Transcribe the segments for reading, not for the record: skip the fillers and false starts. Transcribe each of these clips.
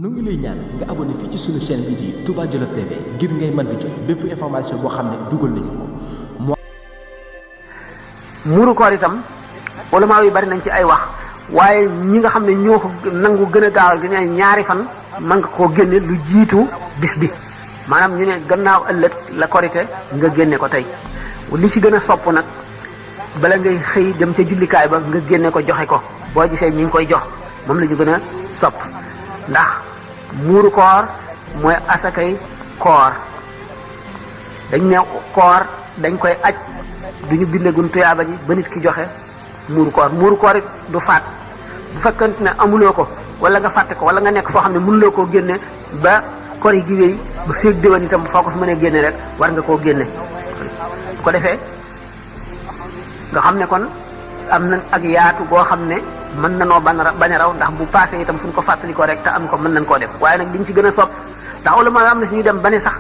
nu ngi lay ñaan nga abonné fii ci sunu chaîne bi di Touba Djolof TV ngir ngay mën di jot bépp information boo xam ne dugal nañu ko. muuru koor itam ulama yi bari nañ ci ay wax waaye ñi nga xam ne ñoo ko nangu gën a gaawal gi ne ñaari fan mën nga koo génne lu jiitu bis bi maanaam ñu ne gannaaw ëllëg la korite nga génne ko tey li ci gën a sopp nag bala ngay xëy dem ca jullikaay ba nga génne ko joxe ko boo gisee ñi ngi koy jox moom la ñu gën a sopp ndax muuru koor mooy asakay koor dañ ne koor dañ koy aj duñu bindegun tuyaaba ji ba nit ki joxe muuru koor it du faat bu fekkante ne amuloo ko wala nga fàtte ko wala nga nekk foo xam ne mënuloo koo génne ba kor yi gi wéy ba féeg déwén itam foo ko fi mënee génne rek war nga koo génne bu ko defee nga xam ne kon am na ak yaatu goo xam ne mën na noo bañ a raw ndax bu passé itam fu ñu ko fàttali ko rek te am ko mën nañ koo def waaye nag liñ ci gën a sopp ndax ulama am na suñu dem ba ne sax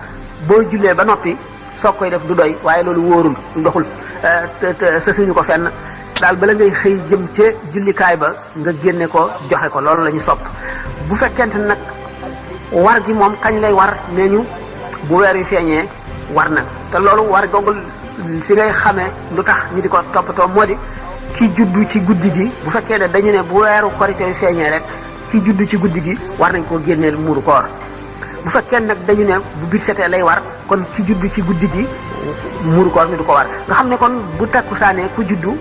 boo jullee ba noppi soog koy def du doy waaye loolu wóorul ndoxul sa suñu ko fenn daal bala ngay xëy jëm ca jullikaay ba nga génne ko joxe ko loolu la ñu sopp bu fekkente nag war gi moom kañ lay war nee ñu bu weer wi feeñee war na te loolu war googu si ngay xamee lu tax ñu di ko toppatoo moo di ki juddu ci guddi gi bu fekkee ne dañu ne bu weeru korite wi feeñee rek ki juddu ci guddi gi war nañ koo génneel muuru koor bu fekkee nag dañu ne bu bit setee lay war kon ki juddu ci guddi gi muuru koor mi du ko war nga xam ne kon bu takkusaanee ku juddu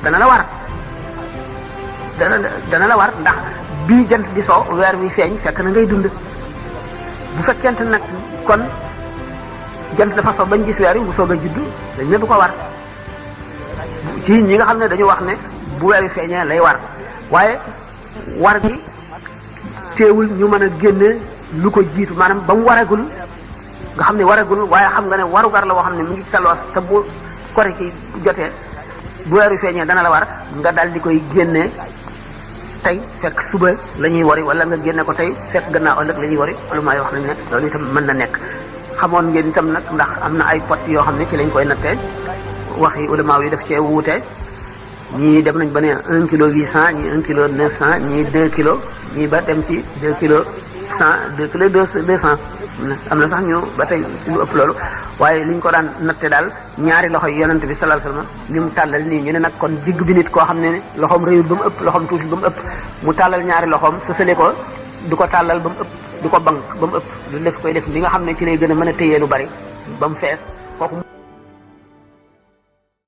dana la war dana la war ndax bii jant di so weer wi feeñ fekk na ngay dund bu fekkente nag kon jant dafa so bañ gis weer wi mu soog a juddu dañ ne du ko war ci ñi nga xam ne dañu wax ne bu weer wi feeñee lay war waaye war gi teewul ñu mën a génne lu ko jiitu maanaam ba mu waragul nga xam ne waragul waaye xam nga ne warugar la woo xam ne mu ngi ci sa loos te bu kori ki jotee bu weer wi feeñee dana la war nga dal di koy génne tey fekk suba la ñuy wari wala nga génne ko tey fekk gannaaw ëllëg la ñuy wari wala may wax nañ ne loolu itam mën na nekk xamoon ngeen itam nag ndax am na ay pot yoo xam ne ci lañ koy nattee wax yi ulama yi daf cee wuute ñii dem nañ ba ne 1 kilo 800 ñii 1 kilo 900 ñii 2 kilos ñii ba dem ci 2 kilos 100 2 kilos 200 am na sax ñu ba tey lu ëpp loolu waaye li ñu ko daan natte daal ñaari loxo yi yonent bi sallallahu alayhi wasallam ni mu tàllal nii ñu ne nag kon digg bi nit koo xam ne loxoom réyul ba mu ëpp loxoom tuuti ba mu ëpp mu tàllal ñaari loxoom sësale ko du ko tàllal ba mu ëpp du ko bank ba mu ëpp lu def koy def li nga xam ne ci lay gën a mën a téyee lu bari ba mu fees kooku